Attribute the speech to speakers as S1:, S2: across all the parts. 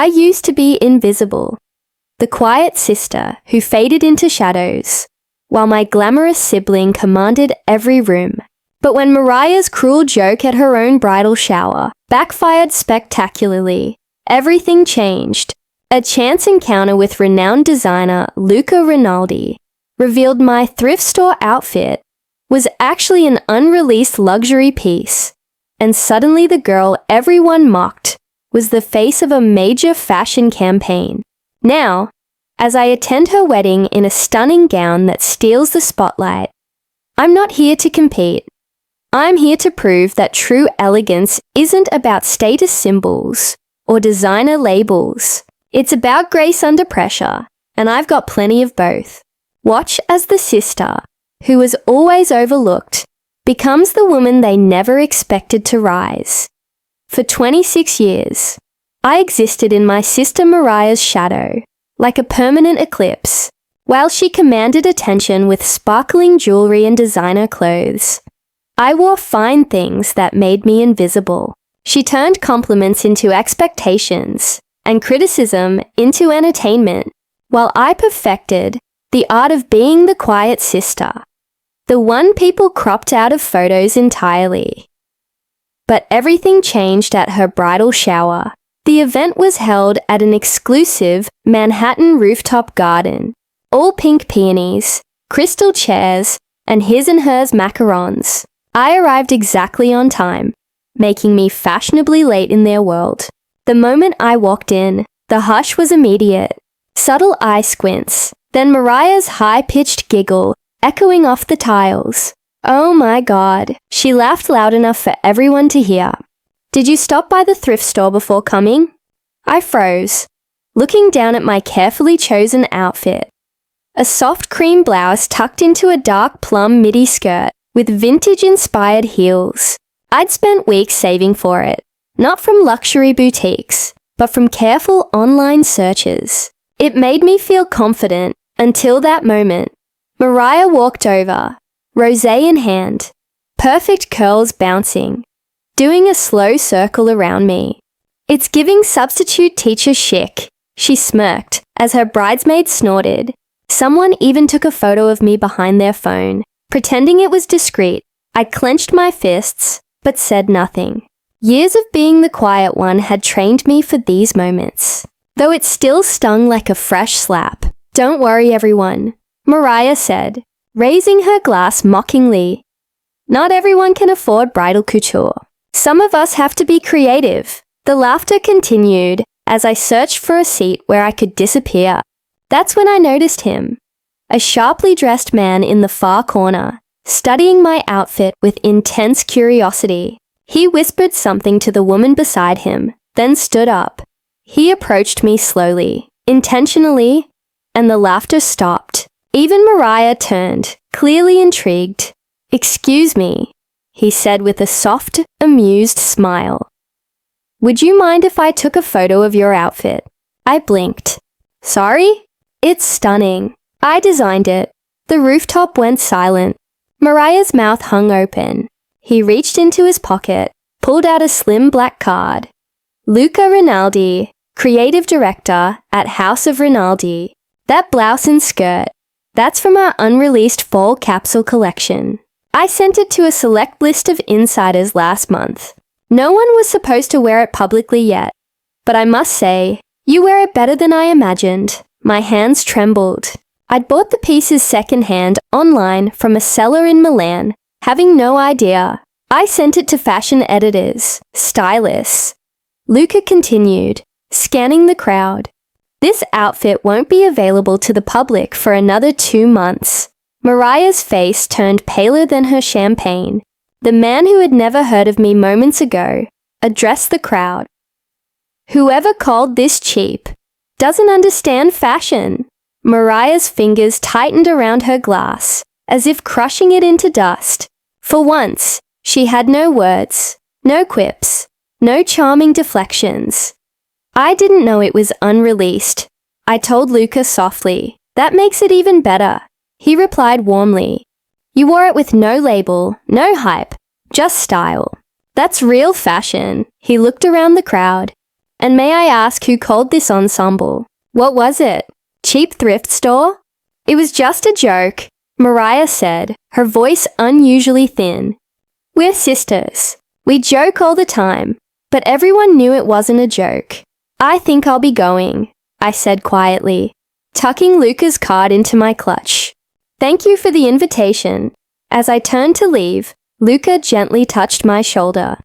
S1: I used to be invisible, the quiet sister who faded into shadows, while my glamorous sibling commanded every room. But when Mariah's cruel joke at her own bridal shower backfired spectacularly, everything changed. A chance encounter with renowned designer Luca Rinaldi revealed my thrift store outfit was actually an unreleased luxury piece, and suddenly the girl everyone mocked was the face of a major fashion campaign. Now, as I attend her wedding in a stunning gown that steals the spotlight, I'm not here to compete. I'm here to prove that true elegance isn't about status symbols or designer labels. It's about grace under pressure, and I've got plenty of both. Watch as the sister, who was always overlooked, becomes the woman they never expected to rise. For 26 years, I existed in my sister Mariah's shadow, like a permanent eclipse, while she commanded attention with sparkling jewelry and designer clothes. I wore fine things that made me invisible. She turned compliments into expectations and criticism into entertainment, while I perfected the art of being the quiet sister, the one people cropped out of photos entirely. But everything changed at her bridal shower. The event was held at an exclusive Manhattan rooftop garden. All pink peonies, crystal chairs, and his and hers macarons. I arrived exactly on time, making me fashionably late in their world. The moment I walked in, the hush was immediate. Subtle eye squints, then Mariah's high-pitched giggle echoing off the tiles. Oh my God, she laughed loud enough for everyone to hear. Did you stop by the thrift store before coming? I froze, looking down at my carefully chosen outfit. A soft cream blouse tucked into a dark plum midi skirt with vintage-inspired heels. I'd spent weeks saving for it, not from luxury boutiques, but from careful online searches. It made me feel confident until that moment. Mariah walked over, rosé in hand, perfect curls bouncing, doing a slow circle around me. It's giving substitute teacher chic, she smirked as her bridesmaid snorted. Someone even took a photo of me behind their phone, pretending it was discreet. I clenched my fists, but said nothing. Years of being the quiet one had trained me for these moments, though it still stung like a fresh slap. Don't worry, everyone, Mariah said, raising her glass mockingly. Not everyone can afford bridal couture. Some of us have to be creative. The laughter continued as I searched for a seat where I could disappear. That's when I noticed him, a sharply dressed man in the far corner, studying my outfit with intense curiosity. He whispered something to the woman beside him, then stood up. He approached me slowly, intentionally, and the laughter stopped. Even Mariah turned, clearly intrigued. "Excuse me," he said with a soft, amused smile. "Would you mind if I took a photo of your outfit?" I blinked. "Sorry? It's stunning. I designed it." The rooftop went silent. Mariah's mouth hung open. He reached into his pocket, pulled out a slim black card. Luca Rinaldi, creative director at House of Rinaldi. That blouse and skirt, that's from our unreleased fall capsule collection. I sent it to a select list of insiders last month. No one was supposed to wear it publicly yet, but I must say, you wear it better than I imagined. My hands trembled. I'd bought the pieces secondhand online from a seller in Milan, having no idea. I sent it to fashion editors, stylists. Luca continued, scanning the crowd. This outfit won't be available to the public for another 2 months. Mariah's face turned paler than her champagne. The man who had never heard of me moments ago addressed the crowd. "Whoever called this cheap doesn't understand fashion." Mariah's fingers tightened around her glass, as if crushing it into dust. For once, she had no words, no quips, no charming deflections. "I didn't know it was unreleased," I told Luca softly. "That makes it even better." He replied warmly. "You wore it with no label, no hype, just style. That's real fashion." He looked around the crowd. And may I ask who called this ensemble? What was it? Cheap thrift store? It was just a joke, Mariah said, her voice unusually thin. We're sisters. We joke all the time, but everyone knew it wasn't a joke. I think I'll be going, I said quietly, tucking Luca's card into my clutch. Thank you for the invitation. As I turned to leave, Luca gently touched my shoulder.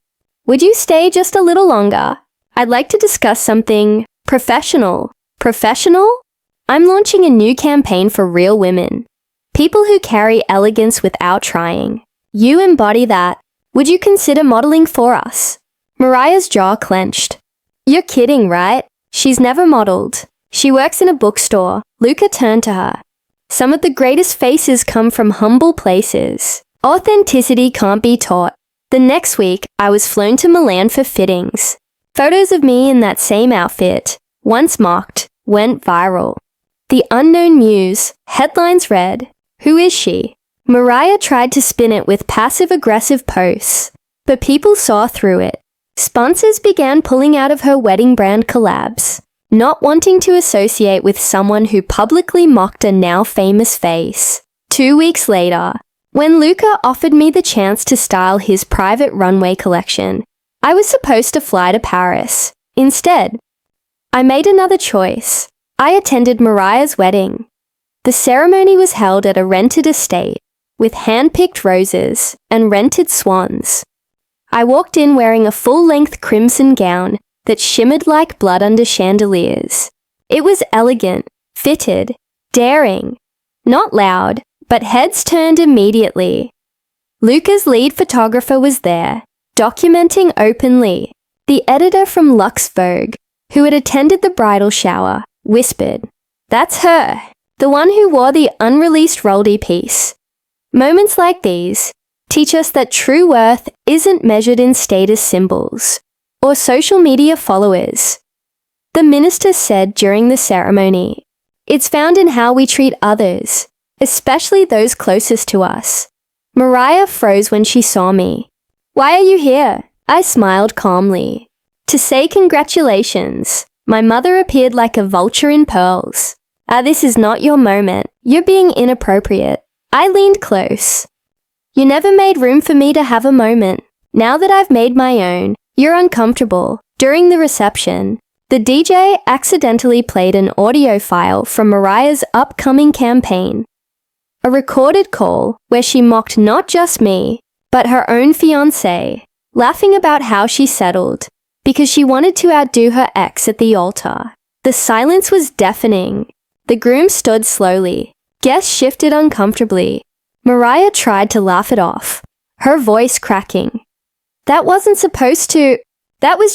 S1: Would you stay just a little longer? I'd like to discuss something professional. Professional? I'm launching a new campaign for real women. People who carry elegance without trying. You embody that. Would you consider modeling for us? Mariah's jaw clenched. You're kidding, right? She's never modeled. She works in a bookstore. Luca turned to her. Some of the greatest faces come from humble places. Authenticity can't be taught. The next week, I was flown to Milan for fittings. Photos of me in that same outfit, once mocked, went viral. The unknown muse, headlines read, "Who is she?" Mariah tried to spin it with passive-aggressive posts, but people saw through it. Sponsors began pulling out of her wedding brand collabs, not wanting to associate with someone who publicly mocked a now-famous face. 2 weeks later, when Luca offered me the chance to style his private runway collection, I was supposed to fly to Paris. Instead, I made another choice. I attended Mariah's wedding. The ceremony was held at a rented estate, with hand-picked roses and rented swans. I walked in wearing a full-length crimson gown that shimmered like blood under chandeliers. It was elegant, fitted, daring. Not loud, but heads turned immediately. Luca's lead photographer was there, documenting openly. The editor from Luxe Vogue, who had attended the bridal shower, whispered, "That's her, the one who wore the unreleased Roldy piece." Moments like these teach us that true worth isn't measured in status symbols or social media followers. The minister said during the ceremony, "It's found in how we treat others, especially those closest to us." Mariah froze when she saw me. "Why are you here?" I smiled calmly. "To say congratulations." My mother appeared like a vulture in pearls. This is not your moment. You're being inappropriate." I leaned close. "You never made room for me to have a moment. Now that I've made my own, you're uncomfortable." During the reception, the DJ accidentally played an audio file from Mariah's upcoming campaign. A recorded call where she mocked not just me, but her own fiancé, laughing about how she settled because she wanted to outdo her ex at the altar. The silence was deafening. The groom stood slowly. Guests shifted uncomfortably. Mariah tried to laugh it off, her voice cracking. That was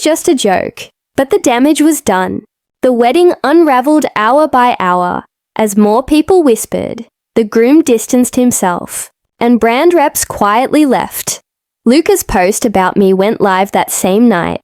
S1: just a joke. But the damage was done. The wedding unraveled hour by hour as more people whispered. The groom distanced himself, and brand reps quietly left. Luca's post about me went live that same night.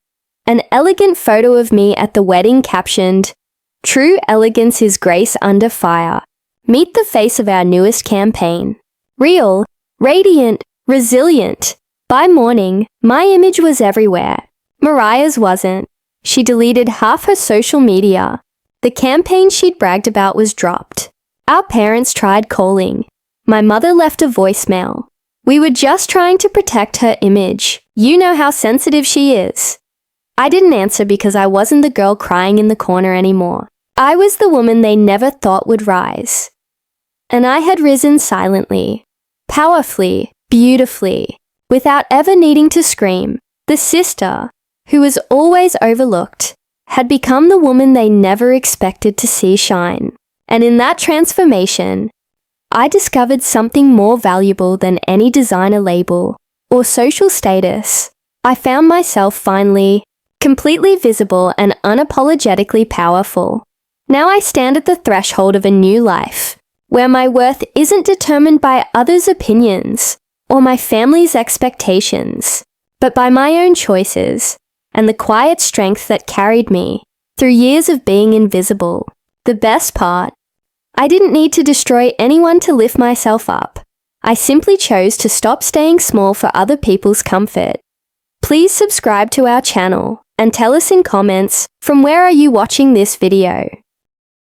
S1: An elegant photo of me at the wedding captioned, "True elegance is grace under fire. Meet the face of our newest campaign. Real, radiant, resilient." By morning, my image was everywhere. Mariah's wasn't. She deleted half her social media. The campaign she'd bragged about was dropped. Our parents tried calling. My mother left a voicemail. We were just trying to protect her image. You know how sensitive she is. I didn't answer because I wasn't the girl crying in the corner anymore. I was the woman they never thought would rise. And I had risen silently, powerfully, beautifully, without ever needing to scream. The sister, who was always overlooked, had become the woman they never expected to see shine. And in that transformation, I discovered something more valuable than any designer label or social status. I found myself finally, completely visible and unapologetically powerful. Now I stand at the threshold of a new life, where my worth isn't determined by others' opinions or my family's expectations, but by my own choices and the quiet strength that carried me through years of being invisible. The best part, I didn't need to destroy anyone to lift myself up. I simply chose to stop staying small for other people's comfort. Please subscribe to our channel and tell us in comments, from where are you watching this video?